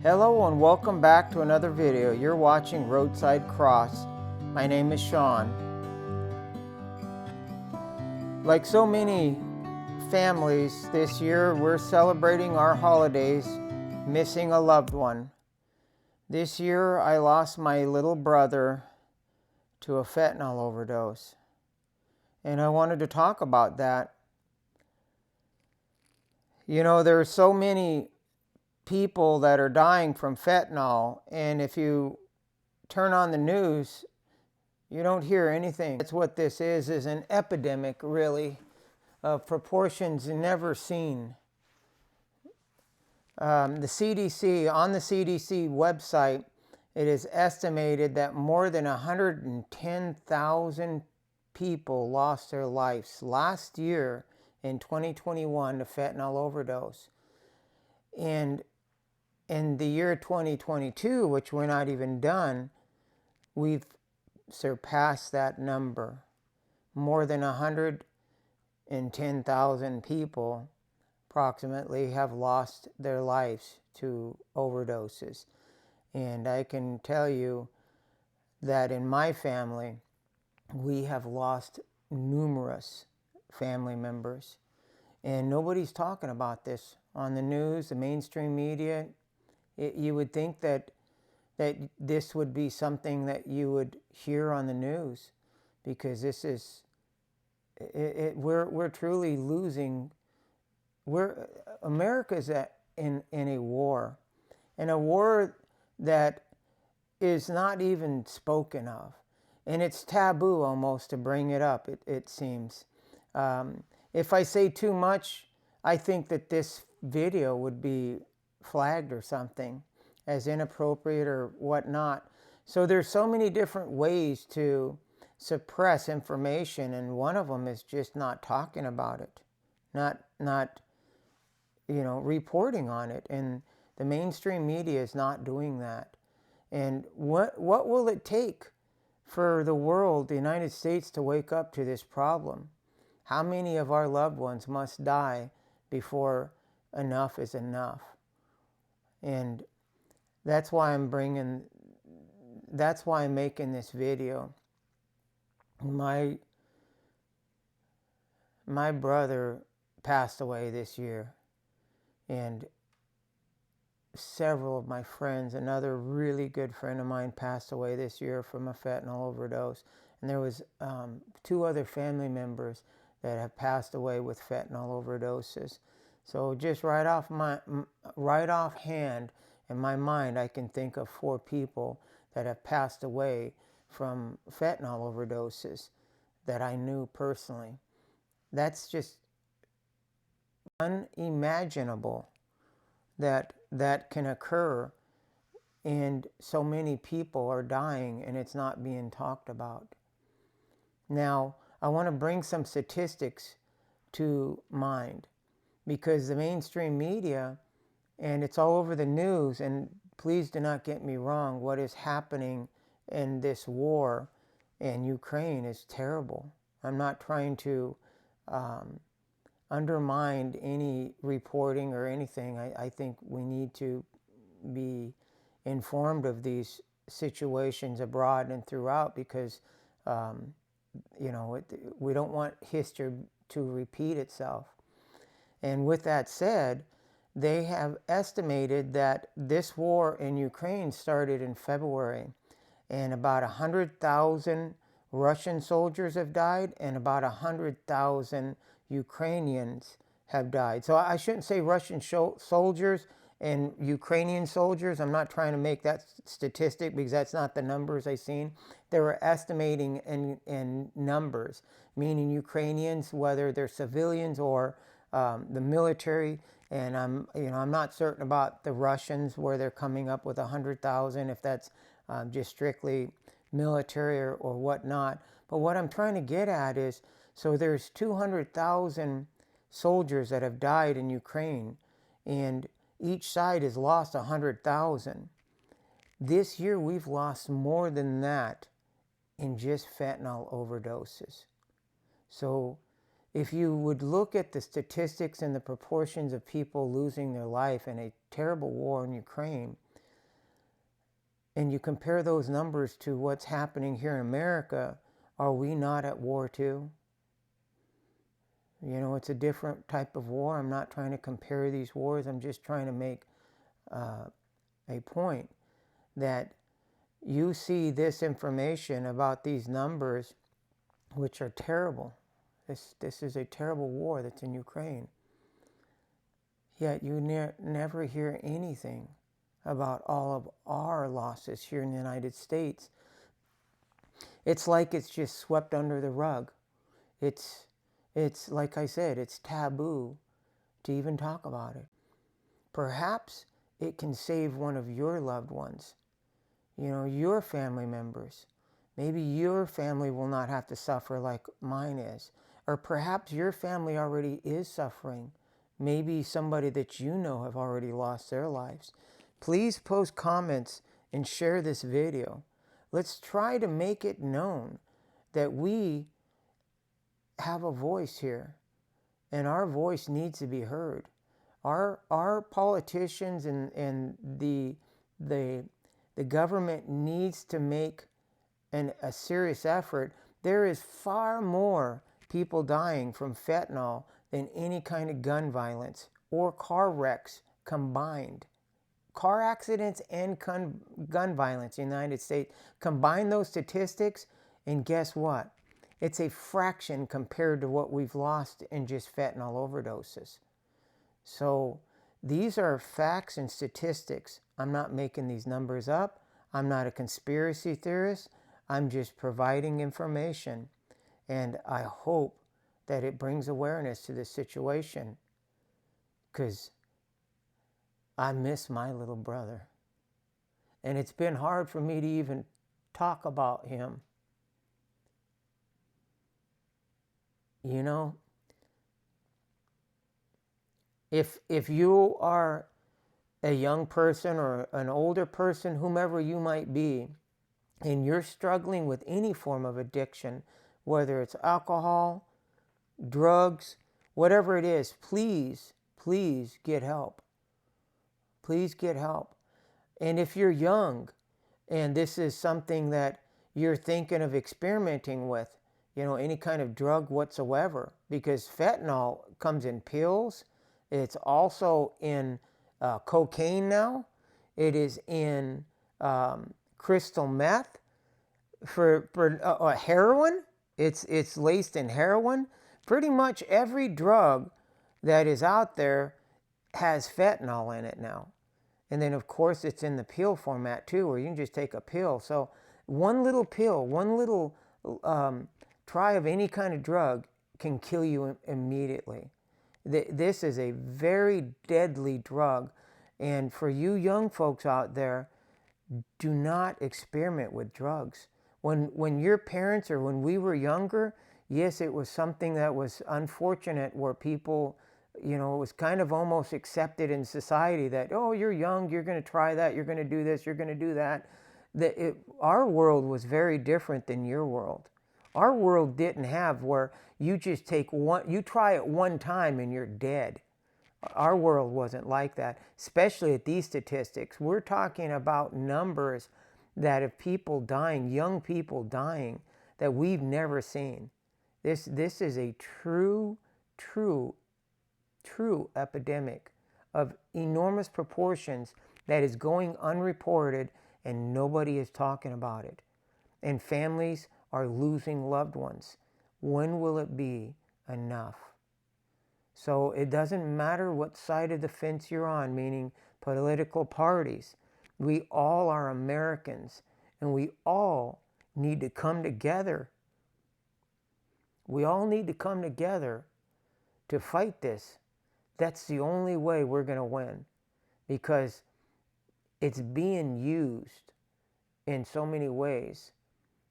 Hello and welcome back to another video. You're watching Roadside Cross. My name is Sean. Like so many families this year, we're celebrating our holidays missing a loved one. This year I lost my little brother to a fentanyl overdose. And I wanted to talk about that. You know, there are so many people that are dying from fentanyl, and if you turn on the news, you don't hear anything. That's what this is an epidemic, really, of proportions never seen. The CDC, on the CDC website, it is estimated that more than 110,000 people lost their lives last year in 2021 to fentanyl overdose. And in the year 2022, which we're not even done, we've surpassed that number. More than 110,000 people approximately have lost their lives to overdoses. And I can tell you that in my family, we have lost numerous family members. And nobody's talking about this on the news, the mainstream media. You would think that this would be something that you would hear on the news, because this is we're truly losing. America's in a war, and a war that is not even spoken of, and it's taboo almost to bring it up. It seems. If I say too much, I think that this video would be flagged or something as inappropriate or whatnot. So there's so many different ways to suppress information, and one of them is just not talking about it, not reporting on it, and the mainstream media is not doing that. And what will it take for the world, the United States, to wake up to this problem? How many of our loved ones must die before enough is enough? And that's why I'm making this video. My brother passed away this year, and several of my friends, another really good friend of mine, passed away this year from a fentanyl overdose. And there was 2 other family members that have passed away with fentanyl overdoses. So just right offhand, in my mind, I can think of 4 people that have passed away from fentanyl overdoses that I knew personally. That's just unimaginable that can occur, and so many people are dying and it's not being talked about. Now, I want to bring some statistics to mind, because the mainstream media, and it's all over the news, and please do not get me wrong, what is happening in this war in Ukraine is terrible. I'm not trying to undermine any reporting or anything. I think we need to be informed of these situations abroad and throughout, because we don't want history to repeat itself. And with that said, they have estimated that this war in Ukraine started in February, and about 100,000 Russian soldiers have died, and about 100,000 Ukrainians have died. So I shouldn't say Russian soldiers and Ukrainian soldiers. I'm not trying to make that statistic, because that's not the numbers I've seen. They were estimating in numbers, meaning Ukrainians, whether they're civilians or the military. And I'm not certain about the Russians, where they're coming up with 100,000, if that's just strictly military or whatnot. But what I'm trying to get at is, so there's 200,000 soldiers that have died in Ukraine, and each side has lost 100,000. This year we've lost more than that in just fentanyl overdoses. So if you would look at the statistics and the proportions of people losing their life in a terrible war in Ukraine, and you compare those numbers to what's happening here in America, are we not at war too? You know, it's a different type of war. I'm not trying to compare these wars. I'm just trying to make a point that you see this information about these numbers, which are terrible. This is a terrible war that's in Ukraine. Yet you never hear anything about all of our losses here in the United States. It's like it's just swept under the rug. It's like I said, it's taboo to even talk about it. Perhaps it can save one of your loved ones, you know, your family members. Maybe your family will not have to suffer like mine is. Or perhaps your family already is suffering. Maybe somebody that you know have already lost their lives. Please post comments and share this video. Let's try to make it known that we have a voice here, and our voice needs to be heard. Our politicians and the government needs to make a serious effort. There is far more people dying from fentanyl than any kind of gun violence or car wrecks combined. Car accidents and gun violence in the United States, combine those statistics, and guess what? It's a fraction compared to what we've lost in just fentanyl overdoses. So these are facts and statistics. I'm not making these numbers up. I'm not a conspiracy theorist. I'm just providing information. And I hope that it brings awareness to this situation, because I miss my little brother. And it's been hard for me to even talk about him. You know, if you are a young person or an older person, whomever you might be, and you're struggling with any form of addiction, whether it's alcohol, drugs, whatever it is, please get help. Please get help. And if you're young and this is something that you're thinking of experimenting with, you know, any kind of drug whatsoever, because fentanyl comes in pills. It's also in cocaine now. It is in crystal meth. For heroin, it's laced in heroin. Pretty much every drug that is out there has fentanyl in it now. And then, of course, it's in the pill format, too, where you can just take a pill. So one little pill, one little try of any kind of drug can kill you immediately. This is a very deadly drug. And for you young folks out there, do not experiment with drugs. When your parents or when we were younger, yes, it was something that was unfortunate where people, you know, it was kind of almost accepted in society that, oh, you're young, you're going to try that, you're going to do this, you're going to do that. Our world was very different than your world. Our world didn't have where you just take one, you try it one time and you're dead. Our world wasn't like that, especially at these statistics. We're talking about numbers that of people dying, young people dying, that we've never seen. This is a true epidemic of enormous proportions that is going unreported, and nobody is talking about it. And families are losing loved ones. When will it be enough? So it doesn't matter what side of the fence you're on, meaning political parties. We all are Americans, and we all need to come together. We all need to come together to fight this. That's the only way we're going to win, because it's being used in so many ways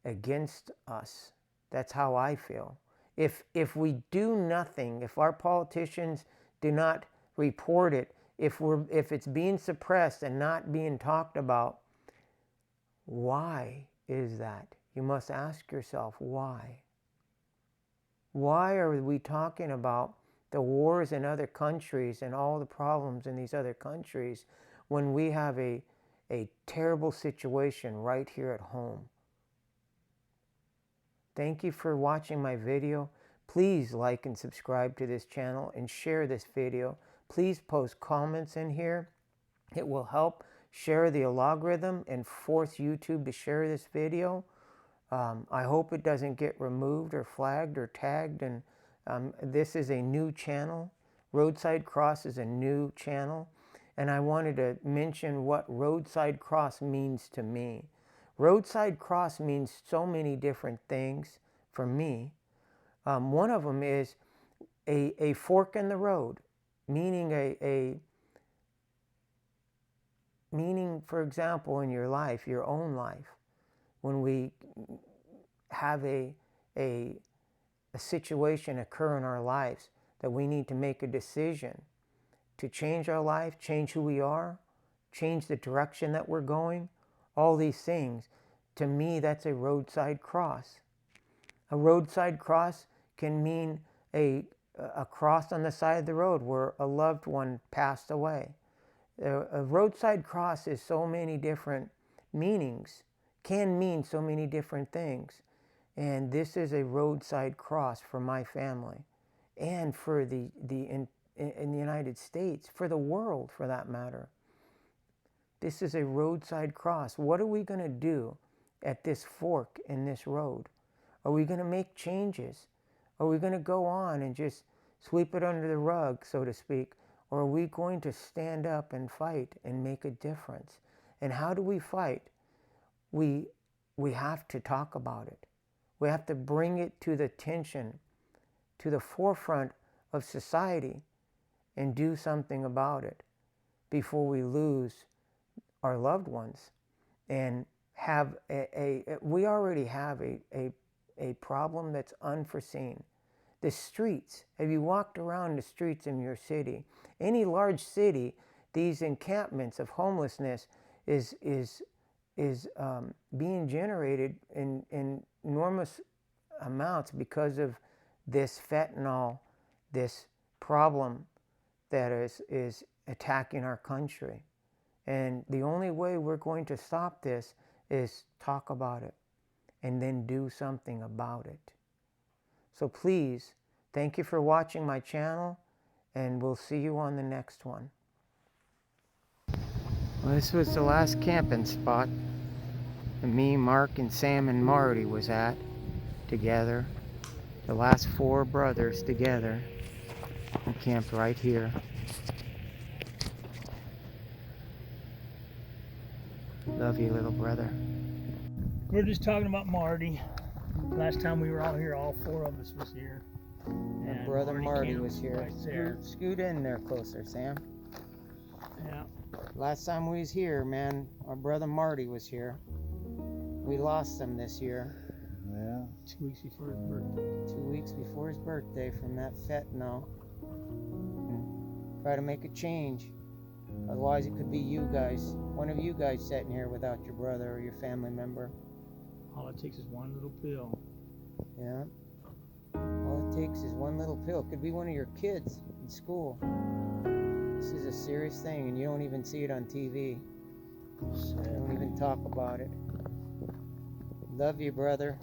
against us. That's how I feel. If we do nothing, if our politicians do not report it, if it's being suppressed and not being talked about, why is that? You must ask yourself, why? Why are we talking about the wars in other countries and all the problems in these other countries when we have a a terrible situation right here at home. Thank you for watching my video. Please like and subscribe to this channel and share this video. Please post comments in here. It will help share the algorithm and force YouTube to share this video. I hope it doesn't get removed or flagged or tagged. And this is a new channel. Roadside Cross is a new channel. And I wanted to mention what Roadside Cross means to me. Roadside Cross means so many different things for me. One of them is a fork in the road, meaning meaning, for example, in your life, your own life, when we have a situation occur in our lives that we need to make a decision to change our life, change who we are, change the direction that we're going, all these things. To me, that's a roadside cross. A roadside cross can mean a cross on the side of the road where a loved one passed away. A roadside cross is so many different meanings, can mean so many different things. And this is a roadside cross for my family and for in the United States, for the world for that matter. This is a roadside cross. What are we going to do at this fork in this road? Are we going to make changes? Are we going to go on and just sweep it under the rug, so to speak? Or are we going to stand up and fight and make a difference? And how do we fight? We have to talk about it. We have to bring it to the attention, to the forefront of society, and do something about it before we lose our loved ones and have we already have a problem that's unforeseen. The streets, have you walked around the streets in your city? Any large city, these encampments of homelessness is being generated in enormous amounts because of this fentanyl, this problem that is attacking our country. And the only way we're going to stop this is talk about it and then do something about it. So please, thank you for watching my channel, and we'll see you on the next one. Well, this was the last camping spot that me, Mark, and Sam and Marty was at together. The last 4 brothers together. We camped right here. Love you, little brother. We're just talking about Marty. Last time we were all here, all 4 of us was here. My And brother Marty camped was here. Right there. Scoot in there closer, Sam. Yeah. Last time we was here, man, our brother Marty was here. We lost him this year. Yeah. 2 weeks before his birthday. 2 weeks before his birthday from that fentanyl. And try to make a change. Otherwise it could be you guys, one of you guys sitting here without your brother or your family member. All it takes is one little pill. Yeah. All it takes is one little pill. Could be one of your kids in school. This is a serious thing, and you don't even see it on TV. You don't even talk about it. Love you, brother.